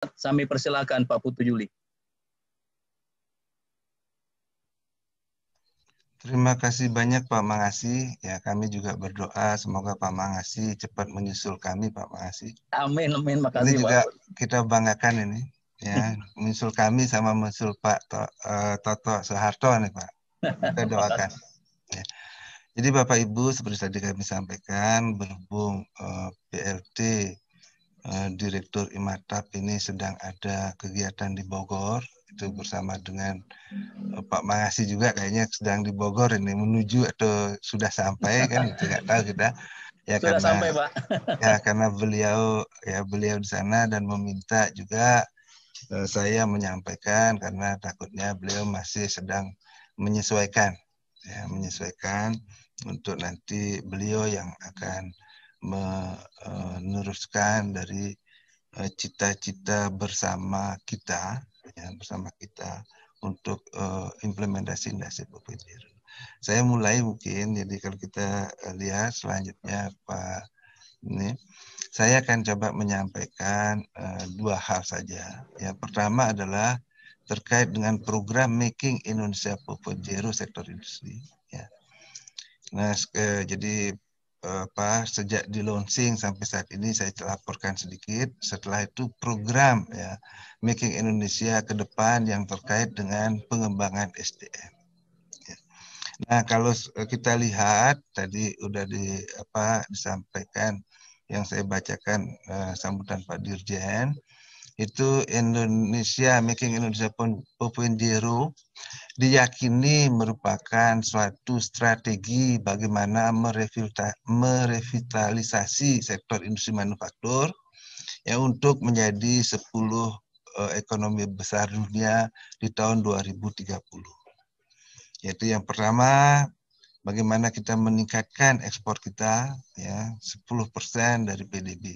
Kami persilakan Pak Putu Juli. Terima kasih banyak Pak Mangasi. Ya, kami juga berdoa semoga Pak Mangasi cepat menyusul kami, Pak Mangasi. Amin, amin, Ini makasih juga Pak. kita banggakan ini, ya, menyusul kami sama menyusul Pak Toto Soeharto nih Pak. Kita doakan. Ya. Jadi Bapak Ibu seperti tadi kami sampaikan, berhubung PLT Direktur Imatap ini sedang ada kegiatan di Bogor, itu bersama dengan Pak Mangasi juga kayaknya sedang di Bogor ini menuju atau sudah sampai kan itu nggak tahu kita ya Sudah sampai Pak. ya karena beliau di sana dan meminta juga saya menyampaikan karena takutnya beliau masih sedang menyesuaikan untuk nanti beliau yang akan meneruskan dari cita-cita bersama kita untuk implementasi Industri 4.0. Saya mulai mungkin, jadi kalau kita lihat selanjutnya Pak ini, saya akan coba menyampaikan dua hal saja. Yang pertama adalah terkait dengan program Making Indonesia 4.0 sektor industri. Ya. Nah, jadi sejak di launching sampai saat ini saya laporkan sedikit. Setelah itu program ya Making Indonesia ke depan yang terkait dengan pengembangan SDM. Ya. Nah, kalau kita lihat tadi udah disampaikan yang saya bacakan sambutan Pak Dirjen, itu Indonesia Making Indonesia 4.0 diyakini merupakan suatu strategi bagaimana merevitalisasi sektor industri manufaktur ya untuk menjadi 10 ekonomi besar dunia di tahun 2030. Yaitu yang pertama, bagaimana kita meningkatkan ekspor kita ya 10% dari PDB.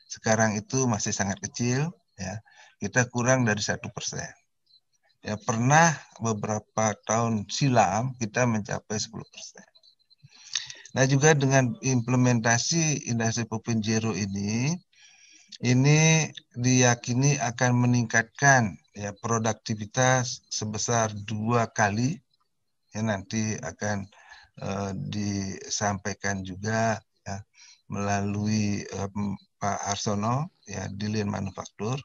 Sekarang itu masih sangat kecil ya. Kita kurang dari 1%. Ya, pernah beberapa tahun silam kita mencapai 10%. Nah, juga dengan implementasi Industri 4.0 ini diyakini akan meningkatkan ya produktivitas sebesar 2 kali. Ya, nanti akan disampaikan juga ya, melalui Pak Arsono ya di Lean Manufaktur.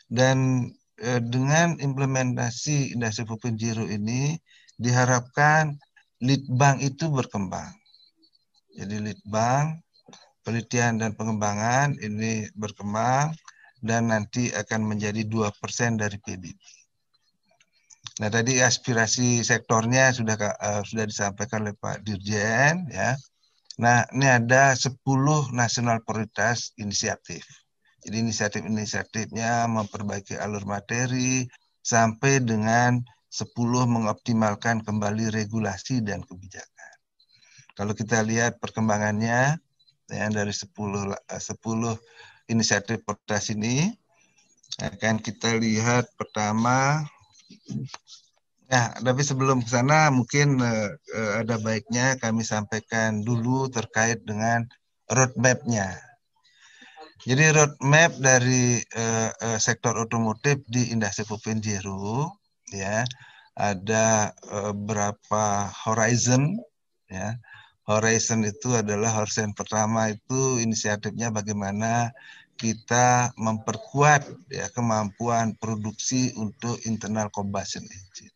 Dan dengan implementasi Industri 4.0 ini diharapkan Litbang itu berkembang. Jadi Litbang, penelitian dan pengembangan ini berkembang dan nanti akan menjadi 2% dari PDB. Nah, tadi aspirasi sektornya sudah disampaikan oleh Pak Dirjen ya. Nah, ini ada 10 nasional prioritas inisiatif. Jadi inisiatif-inisiatifnya memperbaiki alur materi sampai dengan 10 mengoptimalkan kembali regulasi dan kebijakan. Kalau kita lihat perkembangannya ya, dari 10 inisiatif prioritas ini akan kita lihat pertama. Nah, tapi sebelum ke sana mungkin ada baiknya kami sampaikan dulu terkait dengan roadmap-nya. Jadi roadmap dari sektor otomotif di Industri 4.0 ya ada berapa horizon ya. Horizon itu adalah horizon pertama itu inisiatifnya bagaimana kita memperkuat ya kemampuan produksi untuk internal combustion engine.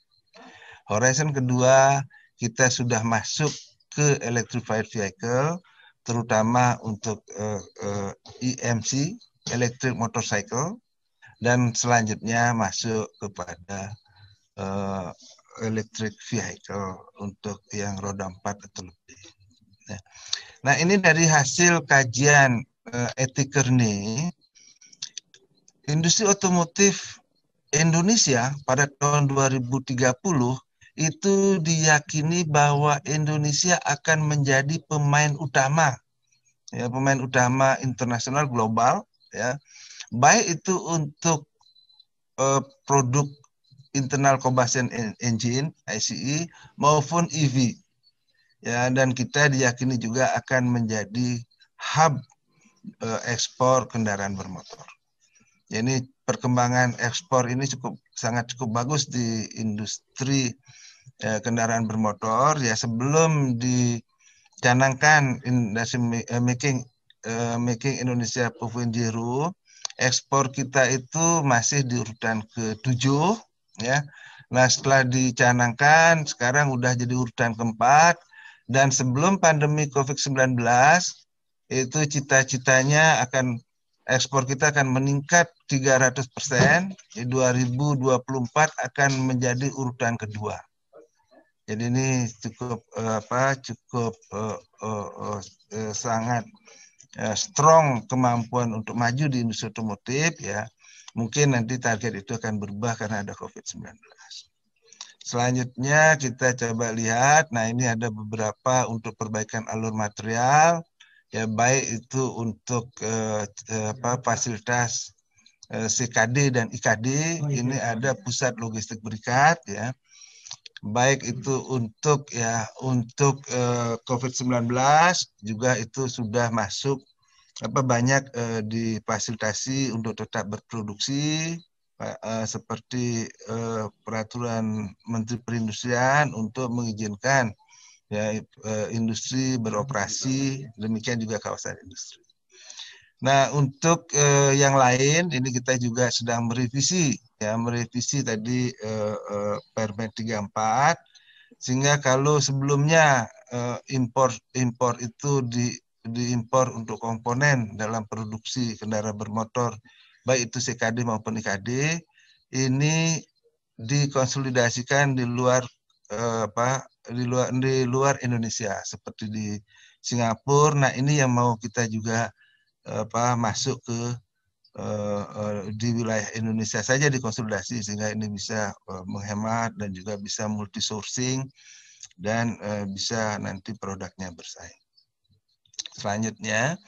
Horizon kedua kita sudah masuk ke electrified vehicle terutama untuk EMC, electric motorcycle, dan selanjutnya masuk kepada electric vehicle untuk yang roda 4 atau lebih. Nah, ini dari hasil kajian Etikerni, industri otomotif Indonesia pada tahun 2030 itu diyakini bahwa Indonesia akan menjadi pemain utama internasional global ya, baik itu untuk produk internal combustion engine ICE maupun EV ya, dan kita diyakini juga akan menjadi hub ekspor kendaraan bermotor. Ya, ini perkembangan ekspor ini sangat cukup bagus di industri kendaraan bermotor ya. Sebelum dicanangkan industri making Indonesia 4.0, ekspor kita itu masih di urutan ke-7 ya. Nah, setelah dicanangkan sekarang udah jadi urutan ke-4, dan sebelum pandemi COVID-19 itu cita-citanya akan ekspor kita akan meningkat 300%, di 2024 akan menjadi urutan kedua. Jadi ini cukup sangat strong kemampuan untuk maju di industri otomotif ya. Mungkin nanti target itu akan berubah karena ada COVID-19. Selanjutnya kita coba lihat, nah ini ada beberapa untuk perbaikan alur material, ya baik itu untuk fasilitas CKD dan IKD, ini ada pusat logistik berikat ya. Baik itu untuk COVID-19 juga itu sudah masuk banyak difasilitasi untuk tetap berproduksi, seperti peraturan Menteri Perindustrian untuk mengizinkan ya industri beroperasi, demikian juga kawasan industri. Nah, untuk yang lain ini kita juga sedang merevisi tadi Permen 34, sehingga kalau sebelumnya impor itu diimpor untuk komponen dalam produksi kendaraan bermotor, baik itu CKD maupun IKD, ini dikonsolidasikan di luar di luar Indonesia seperti di Singapura. Nah, ini yang mau kita juga masuk ke di wilayah Indonesia saja dikonsolidasi, sehingga ini bisa menghemat dan juga bisa multi sourcing dan bisa nanti produknya bersaing. Selanjutnya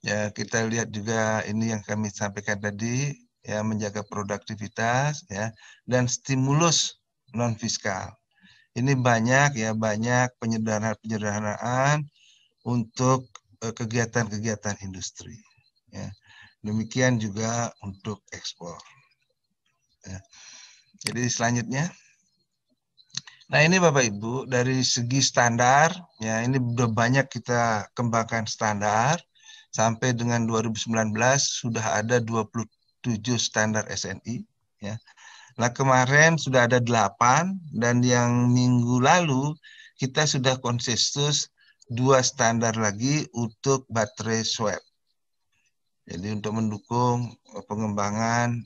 ya kita lihat juga ini yang kami sampaikan tadi ya, menjaga produktivitas ya dan stimulus non fiskal. Ini banyak penyederhanaan untuk kegiatan-kegiatan industri ya. Demikian juga untuk ekspor ya. Jadi selanjutnya, nah ini Bapak Ibu, dari segi standar ya, ini sudah banyak kita kembangkan standar. Sampai dengan 2019 sudah ada 27 standar SNI ya. Nah, kemarin sudah ada 8, dan yang minggu lalu kita sudah konsensus 2 standar lagi untuk baterai swab. Jadi untuk mendukung pengembangan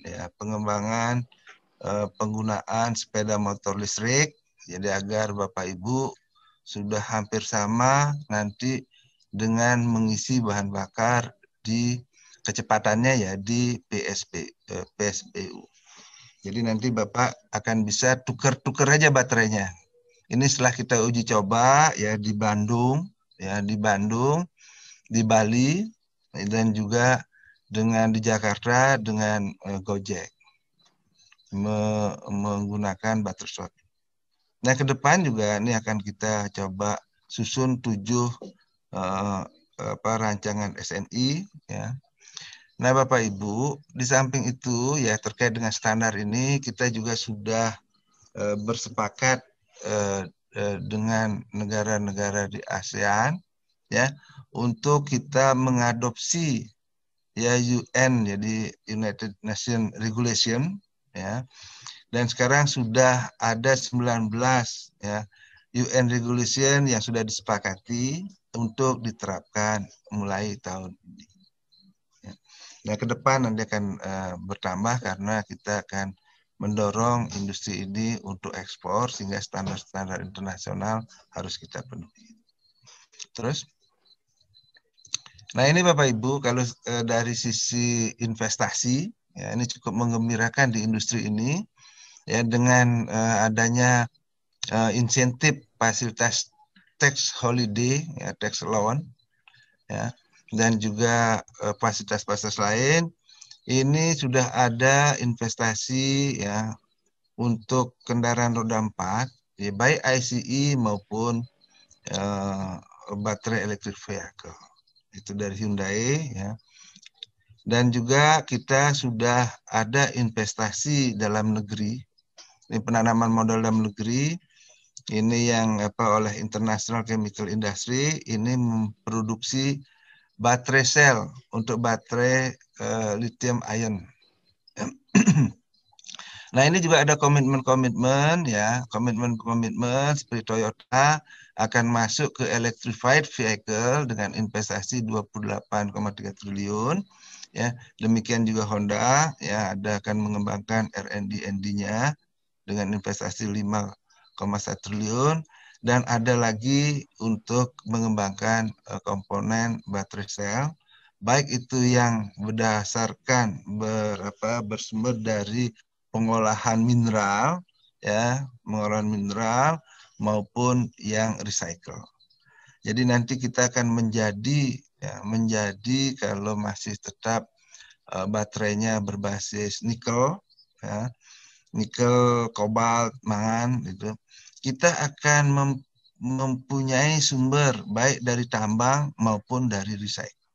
penggunaan sepeda motor listrik, jadi agar Bapak Ibu sudah hampir sama nanti dengan mengisi bahan bakar di kecepatannya ya di PSPU. Jadi nanti Bapak akan bisa tuker-tuker aja baterainya. Ini setelah kita uji coba ya di Bandung, di Bali, dan juga di Jakarta dengan Gojek menggunakan baterai swab. Nah, ke depan juga ini akan kita coba susun 7 rancangan SNI ya. Nah, Bapak Ibu, di samping itu ya terkait dengan standar ini kita juga sudah bersepakat dengan negara-negara di ASEAN ya untuk kita mengadopsi ya UN, jadi United Nations Regulation ya. Dan sekarang sudah ada 19 ya UN Regulation yang sudah disepakati untuk diterapkan mulai tahun ini. Ya. Nah, ke depan nanti akan bertambah karena kita akan mendorong industri ini untuk ekspor, sehingga standar-standar internasional harus kita penuhi. Terus, nah ini Bapak Ibu, kalau dari sisi investasi, ya ini cukup menggembirakan di industri ini, ya dengan adanya insentif fasilitas tax holiday, ya tax loan, ya dan juga fasilitas-fasilitas lain. Ini sudah ada investasi ya untuk kendaraan roda 4, ya, baik ICE maupun baterai electric vehicle. Itu dari Hyundai ya. Dan juga kita sudah ada investasi dalam negeri, ini penanaman modal dalam negeri, ini yang oleh International Chemical Industry, ini memproduksi baterai sel untuk baterai lithium ion. Nah, ini juga ada komitmen-komitmen ya, komitmen-komitmen seperti Toyota akan masuk ke electrified vehicle dengan investasi 28,3 triliun ya. Demikian juga Honda ya akan mengembangkan R&D-nya dengan investasi 5,1 triliun dan ada lagi untuk mengembangkan komponen baterai sel baik itu yang berdasarkan bersumber dari pengolahan mineral ya, pengolahan mineral maupun yang recycle. Jadi nanti kita akan menjadi kalau masih tetap baterainya berbasis nikel ya, nikel, kobalt, mangan gitu. Kita akan mempunyai sumber baik dari tambang maupun dari recycle.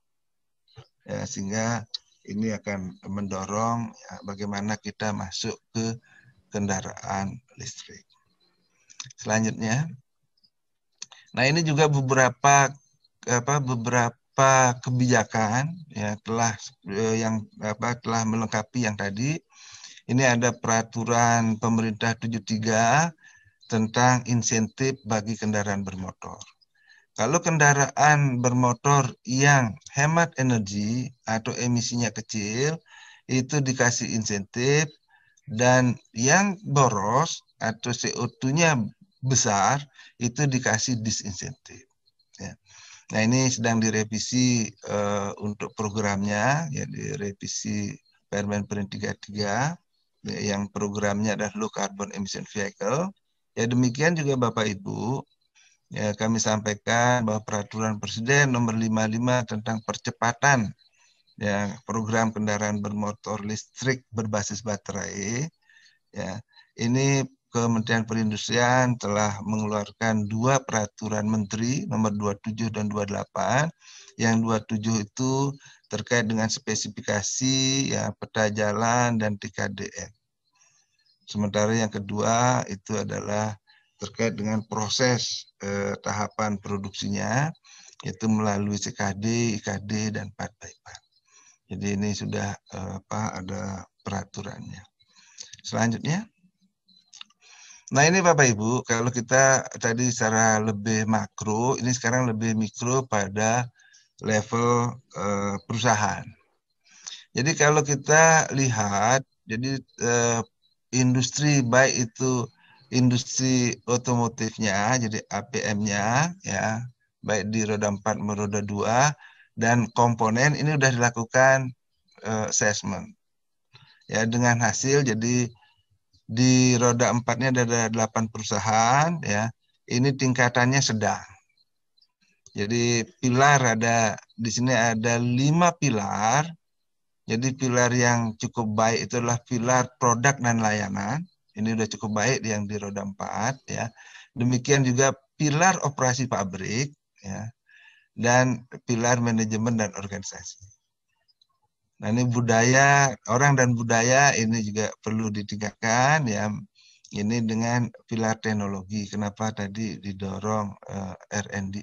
Ya, sehingga ini akan mendorong ya, bagaimana kita masuk ke kendaraan listrik. Selanjutnya, nah ini juga beberapa kebijakan ya telah melengkapi yang tadi. Ini ada peraturan pemerintah 73 tentang insentif bagi kendaraan bermotor. Kalau kendaraan bermotor yang hemat energi atau emisinya kecil, itu dikasih insentif, dan yang boros atau CO2-nya besar, itu dikasih disinsentif. Ya. Nah, ini sedang direvisi untuk programnya, ya direvisi Permen 33, yang programnya adalah Low Carbon Emission Vehicle. Ya demikian juga Bapak Ibu, ya, kami sampaikan bahwa peraturan Presiden nomor 55 tentang percepatan ya program kendaraan bermotor listrik berbasis baterai ya. Ini Kementerian Perindustrian telah mengeluarkan 2 peraturan menteri nomor 27 dan 28. Yang 27 itu terkait dengan spesifikasi ya peta jalan dan TKDN. Sementara yang kedua itu adalah terkait dengan proses tahapan produksinya, yaitu melalui CKD, IKD, dan part by part. Jadi ini sudah ada peraturannya. Selanjutnya, nah ini Bapak Ibu, kalau kita tadi secara lebih makro, ini sekarang lebih mikro pada level perusahaan. Jadi kalau kita lihat, jadi industri baik itu industri otomotifnya, jadi APM-nya ya, baik di roda 4 maupun roda 2 dan komponen ini sudah dilakukan assessment. Ya dengan hasil jadi di roda 4-nya ada 8 perusahaan ya. Ini tingkatannya sedang. Jadi pilar di sini ada 5 pilar. Jadi pilar yang cukup baik itu adalah pilar produk dan layanan. Ini sudah cukup baik yang di roda 4 ya. Demikian juga pilar operasi pabrik ya. Dan pilar manajemen dan organisasi. Nah, ini budaya, orang dan budaya ini juga perlu ditingkatkan ya. Ini dengan pilar teknologi. Kenapa tadi didorong R&D.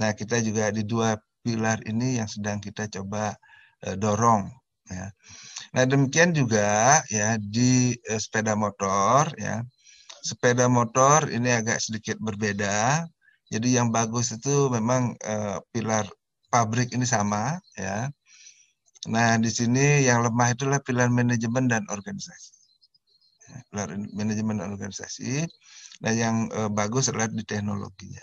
Nah, kita juga di 2 pilar ini yang sedang kita coba dorong ya. Nah, demikian juga ya di sepeda motor ya. Sepeda motor ini agak sedikit berbeda. Jadi yang bagus itu memang pilar pabrik ini sama ya. Nah, di sini yang lemah itulah pilar manajemen dan organisasi. Pilar manajemen dan organisasi. Nah, yang bagus adalah di teknologinya.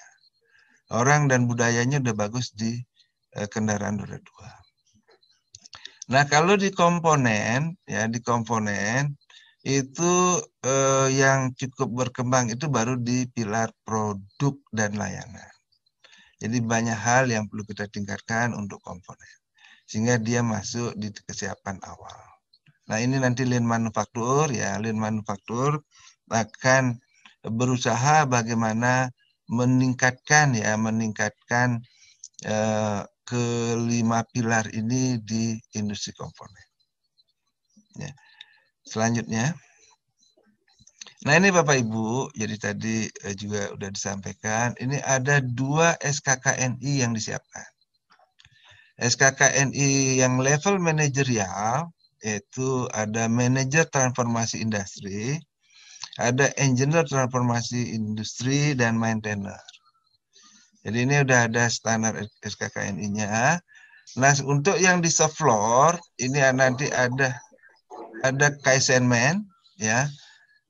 Orang dan budayanya udah bagus di kendaraan roda 2. Nah, kalau di komponen ya di komponen itu yang cukup berkembang itu baru di pilar produk dan layanan. Jadi banyak hal yang perlu kita tingkatkan untuk komponen sehingga dia masuk di kesiapan awal. Nah, ini nanti Lean Manufaktur ya, Lean Manufaktur akan berusaha bagaimana meningkatkan kelima pilar ini di industri komponen. Ya. Selanjutnya, nah ini Bapak Ibu, jadi tadi juga sudah disampaikan, ini ada 2 SKKNI yang disiapkan. SKKNI yang level manajerial, yaitu ada manajer transformasi industri, ada engineer transformasi industri, dan maintainer. Jadi ini udah ada standar SKKNI-nya. Nah, untuk yang di soft floor, ini nanti ada Kaizenman, ya.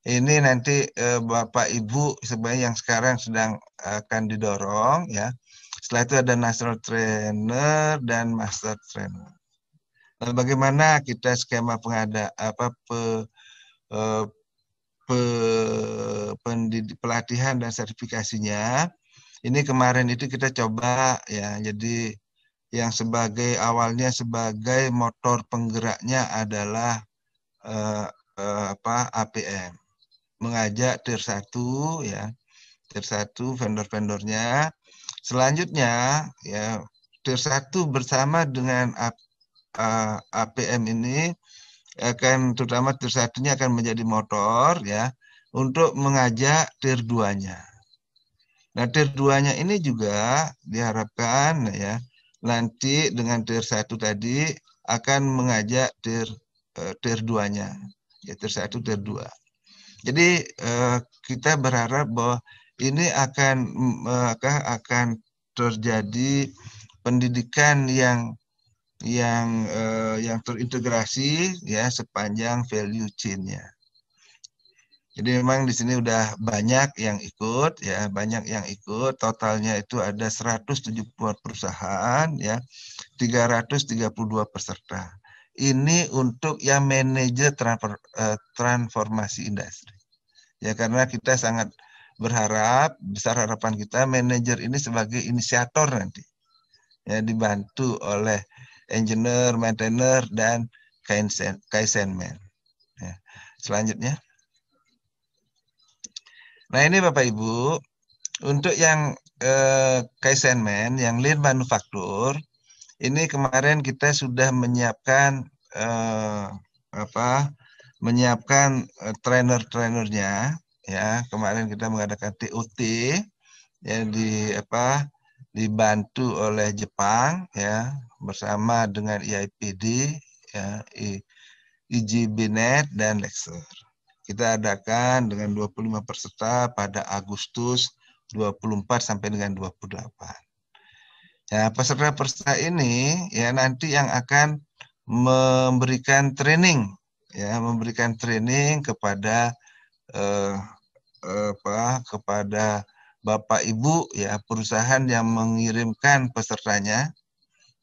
Ini nanti Bapak Ibu sebenarnya yang sekarang sedang akan didorong, ya. Setelah itu ada national trainer dan master trainer. Nah, bagaimana kita skema pelatihan dan sertifikasinya? Ini kemarin itu kita coba, ya. Jadi yang awalnya sebagai motor penggeraknya adalah APM, mengajak tier 1, ya, tier 1 vendor-vendornya. Selanjutnya, ya, tier 1 bersama dengan APM ini terutama tier 1-nya akan menjadi motor, ya, untuk mengajak tier 2-nya. Nah, tier 2-nya ini juga diharapkan, ya, nanti dengan tier 1 tadi akan mengajak tier 2-nya, ya, tier 1, tier 2. Jadi kita berharap bahwa ini akan terjadi pendidikan yang terintegrasi, ya, sepanjang value chain-nya. Jadi memang di sini udah banyak yang ikut, ya, banyak yang ikut. Totalnya itu ada 170 perusahaan, ya, 332 peserta. Ini untuk yang manajer transformasi industri. Ya, karena kita sangat berharap, besar harapan kita manajer ini sebagai inisiator nanti, ya, dibantu oleh engineer, maintainer, dan Kaizenman. Ya. Selanjutnya. Nah, ini Bapak Ibu, untuk yang Kaizenman, yang lean manufaktur, ini kemarin kita sudah menyiapkan trainer-trainernya, ya. Kemarin kita mengadakan TOT, ya, dibantu oleh Jepang, ya, bersama dengan IIPD, ya, IGBNet, dan Lexer. Kita adakan dengan 25 peserta pada Agustus 24 sampai dengan 28. Ya, peserta-peserta ini, ya, nanti yang akan memberikan training, ya, kepada kepada Bapak Ibu, ya, perusahaan yang mengirimkan pesertanya,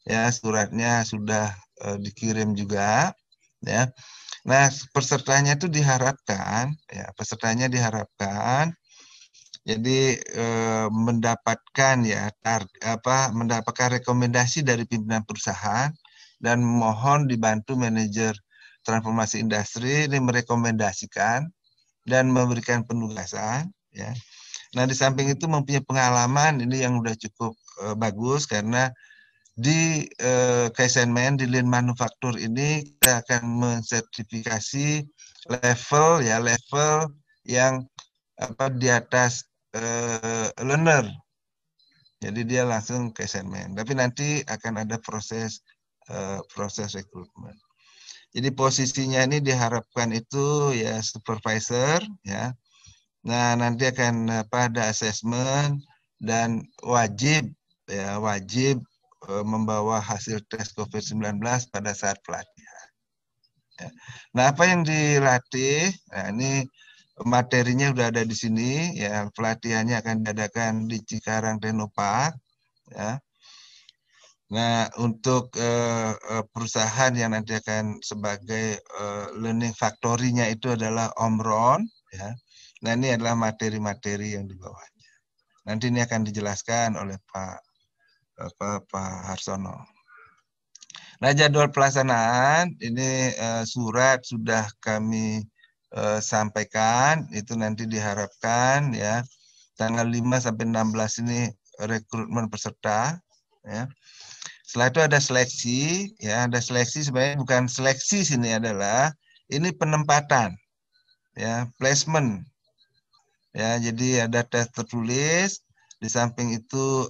ya, suratnya sudah dikirim juga, ya. Nah, pesertanya diharapkan jadi mendapatkan, ya, mendapatkan rekomendasi dari pimpinan perusahaan, dan mohon dibantu manajer transformasi industri ini merekomendasikan dan memberikan penugasan, ya. Nah, di samping itu mempunyai pengalaman ini yang sudah cukup bagus, karena di Kaizenman, di lean manufaktur ini kita akan mensertifikasi level yang di atas learner. Jadi dia langsung Kaizenman. Tapi nanti akan ada proses rekrutmen. Jadi posisinya ini diharapkan itu, ya, supervisor, ya. Nah, nanti akan ada assessment dan wajib membawa hasil tes COVID-19 pada saat pelatihan. Ya. Nah, apa yang dilatih? Nah, ini materinya sudah ada di sini, ya. Pelatihannya akan diadakan di Cikarang Technopark, ya. Nah, untuk perusahaan yang nanti akan sebagai learning factory-nya itu adalah Omron, ya. Nah, ini adalah materi-materi yang di bawahnya. Nanti ini akan dijelaskan oleh Pak Harsono. Nah, jadwal pelaksanaan ini surat sudah kami sampaikan, itu nanti diharapkan, ya, tanggal 5 sampai 16 ini rekrutmen peserta, ya. Setelah itu ada seleksi, ya ada seleksi sebenarnya bukan seleksi sini adalah ini penempatan, ya placement, ya jadi ada tes tertulis di samping itu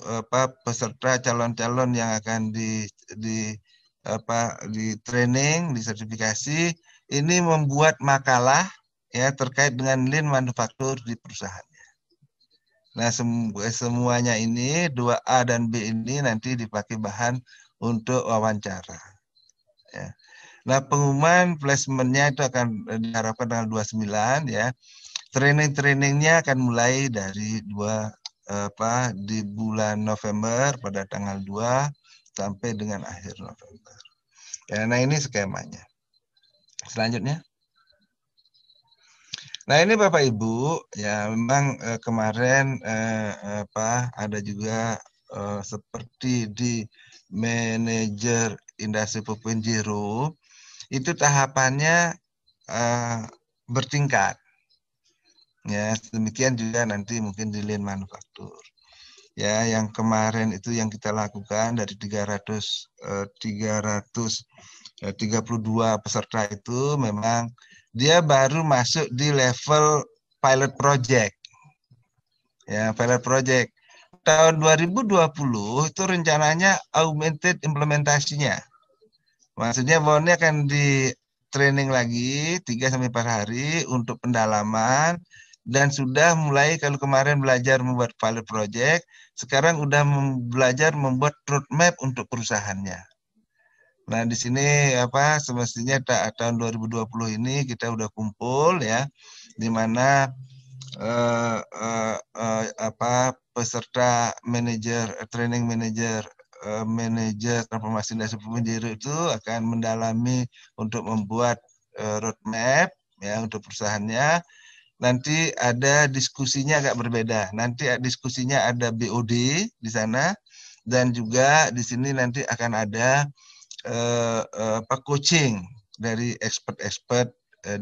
peserta calon-calon yang akan di training, di sertifikasi ini membuat makalah ya terkait dengan lean manufaktur di perusahaan. Nah, semuanya ini 2A dan B ini nanti dipakai bahan untuk wawancara. Ya. Nah, pengumuman placementnya itu akan diharapkan tanggal 29 ya. Training-trainingnya akan mulai dari di bulan November pada tanggal 2 sampai dengan akhir November. Ya, nah ini skemanya. Selanjutnya. Nah ini Bapak Ibu ya memang kemarin ada juga seperti di manajer industri 4.0 itu tahapannya bertingkat. Ya demikian juga nanti mungkin di lean manufaktur. Ya yang kemarin itu yang kita lakukan dari 332 peserta itu memang dia baru masuk di level pilot project. Ya, pilot project. Tahun 2020 itu rencananya augmented implementasinya. Maksudnya bahwa ini akan di training lagi 3-4 hari untuk pendalaman dan sudah mulai kalau kemarin belajar membuat pilot project, sekarang udah belajar membuat roadmap untuk perusahaannya. Nah, di sini semestinya tahun 2020 ini kita udah kumpul ya, di mana peserta manajer training manajer transformasi industri 4.0 itu akan mendalami untuk membuat roadmap ya untuk perusahaannya. Nanti ada diskusinya agak berbeda. Nanti diskusinya ada BOD di sana dan juga di sini nanti akan ada coaching dari expert-expert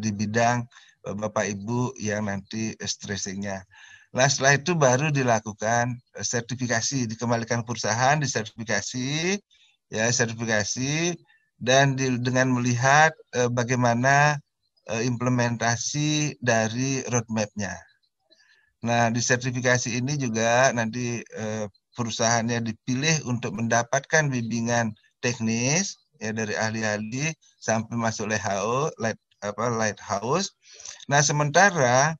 di bidang Bapak Ibu yang nanti stressingnya. Nah setelah itu baru dilakukan sertifikasi, dikembalikan perusahaan, disertifikasi, ya sertifikasi dan dengan melihat bagaimana implementasi dari roadmap-nya. Nah di sertifikasi ini juga nanti perusahaannya dipilih untuk mendapatkan bimbingan teknis ya dari ahli-ahli sampai masuk lighthouse. Nah, sementara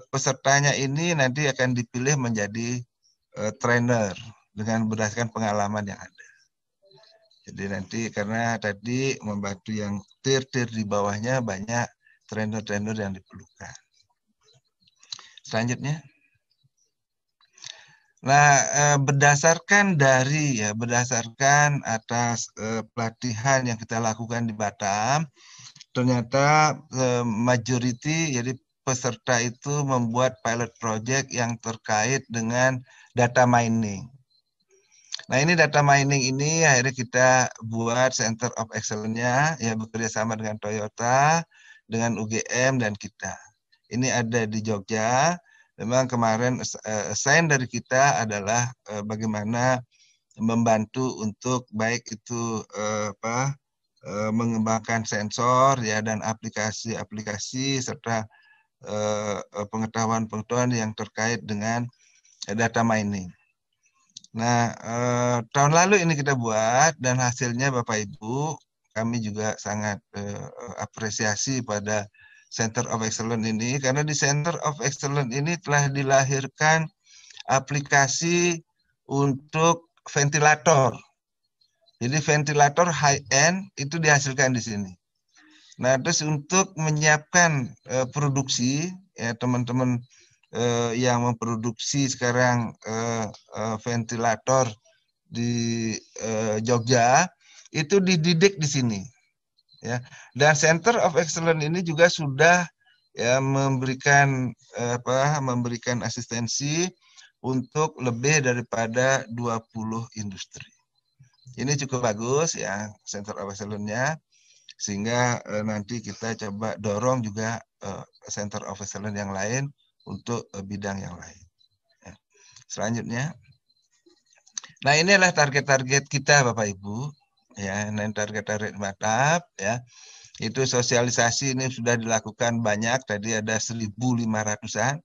pesertanya ini nanti akan dipilih menjadi trainer dengan berdasarkan pengalaman yang ada. Jadi nanti karena tadi membantu yang tier-tier di bawahnya banyak trainer-trainer yang diperlukan. Selanjutnya. Nah, berdasarkan atas pelatihan yang kita lakukan di Batam, ternyata majority jadi peserta itu membuat pilot project yang terkait dengan data mining. Nah, ini data mining ini akhirnya kita buat Center of Excellence-nya ya bekerja sama dengan Toyota, dengan UGM dan kita. Ini ada di Jogja. Memang kemarin assign dari kita adalah bagaimana membantu untuk baik itu mengembangkan sensor ya dan aplikasi-aplikasi serta pengetahuan-pengetahuan yang terkait dengan data mining. Nah, tahun lalu ini kita buat dan hasilnya Bapak Ibu kami juga sangat apresiasi pada Center of Excellence ini karena di Center of Excellence ini telah dilahirkan aplikasi untuk ventilator. Jadi ventilator high end itu dihasilkan di sini. Nah, terus untuk menyiapkan produksi ya teman-teman yang memproduksi sekarang ventilator di Jogja itu dididik di sini. Ya. Dan Center of Excellence ini juga sudah ya memberikan asistensi untuk lebih daripada 20 industri. Ini cukup bagus ya Center of Excellence-nya sehingga nanti kita coba dorong juga Center of Excellence yang lain untuk bidang yang lain. Ya. Selanjutnya. Nah, inilah target-target kita Bapak Ibu. Ya, nah target-target mantap ya. Itu sosialisasi ini sudah dilakukan banyak, tadi ada 1.500-an.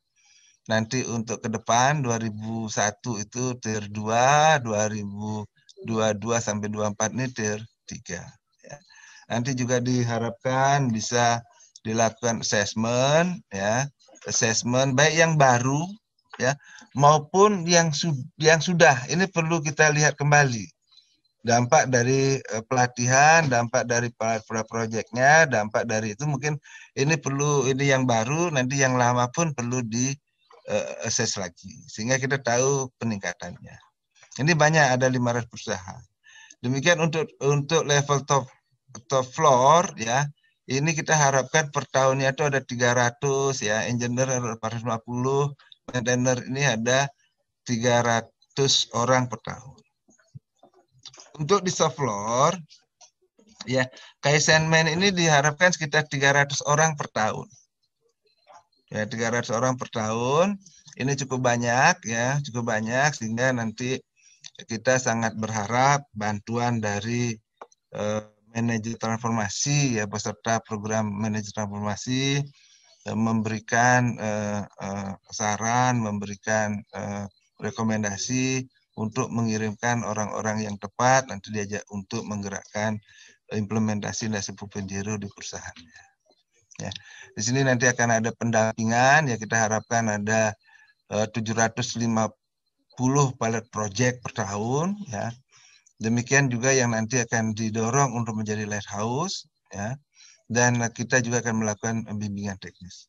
Nanti untuk ke depan 2001 itu tier 2, 2022 sampai 24 ini tier 3. Ya. Nanti juga diharapkan bisa dilakukan assessment, ya, assessment baik yang baru, ya, maupun yang sudah. Ini perlu kita lihat kembali dampak dari pelatihan, dampak dari proyeknya, dampak dari itu mungkin ini perlu, ini yang baru, nanti yang lama pun perlu di assess lagi sehingga kita tahu peningkatannya. Ini banyak, ada 500 perusahaan. Demikian untuk level top floor ya. Ini kita harapkan per tahunnya itu ada 300 ya, engineer ada 450, maintainer ini ada 300 orang per tahun. Untuk di soft floor ya, Kaizenman ini diharapkan sekitar 300 orang per tahun. Ya, 300 orang per tahun. Ini cukup banyak ya, cukup banyak sehingga nanti kita sangat berharap bantuan dari manajer transformasi ya, peserta program manajer transformasi memberikan saran, memberikan rekomendasi untuk mengirimkan orang-orang yang tepat, nanti diajak untuk menggerakkan implementasi Industri 4.0 di perusahaannya. Ya. Di sini nanti akan ada pendampingan, ya kita harapkan ada 750 pilot project per tahun, ya. Demikian juga yang nanti akan didorong untuk menjadi lighthouse, ya. Dan kita juga akan melakukan bimbingan teknis.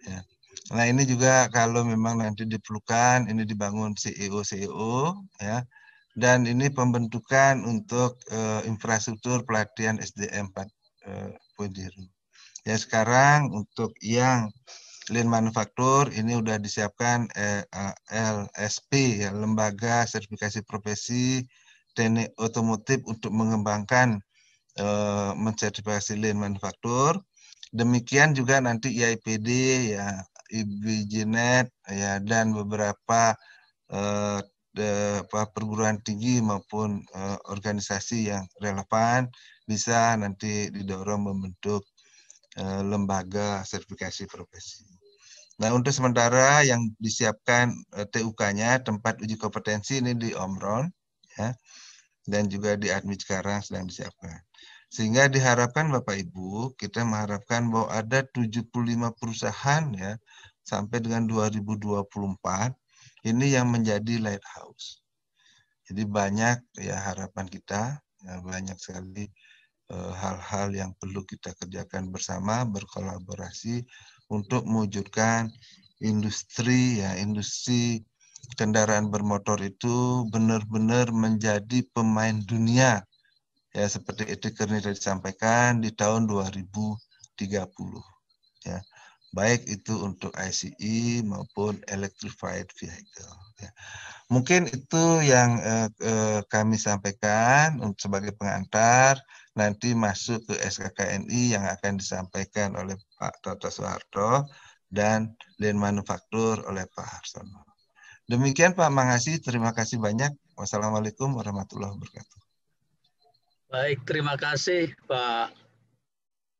Ya. Nah ini juga kalau memang nanti diperlukan, ini dibangun CEO, ya, dan ini pembentukan untuk infrastruktur pelatihan SDM 4.0. Ya sekarang untuk yang Lean Manufaktur ini sudah disiapkan LSP, ya, Lembaga Sertifikasi Profesi Teknik Otomotif untuk mengembangkan mensertifikasi Lean Manufaktur. Demikian juga nanti IIPD, ya, IBJNet, ya, dan beberapa perguruan tinggi maupun organisasi yang relevan bisa nanti didorong membentuk lembaga sertifikasi profesi. Nah, untuk sementara yang disiapkan TUK-nya, tempat uji kompetensi ini di Omron, ya, dan juga di Admit sekarang sedang disiapkan. Sehingga diharapkan Bapak Ibu, kita mengharapkan bahwa ada 75 perusahaan ya sampai dengan 2024 ini yang menjadi lighthouse. Jadi banyak ya harapan kita, ya, banyak sekali hal-hal yang perlu kita kerjakan bersama, berkolaborasi untuk mewujudkan industri ya, industri kendaraan bermotor itu benar-benar menjadi pemain dunia. Ya, seperti Edi Kerni tadi disampaikan di tahun 2030. Ya. Baik itu untuk ICE maupun electrified vehicle. Ya. Mungkin itu yang kami sampaikan untuk sebagai pengantar. Nanti masuk ke SKKNI yang akan disampaikan oleh Pak Toto Soeharto dan Lean Manufaktur oleh Pak Harsono. Demikian Pak Mangasi, terima kasih banyak. Wassalamualaikum warahmatullahi wabarakatuh. Baik, terima kasih Pak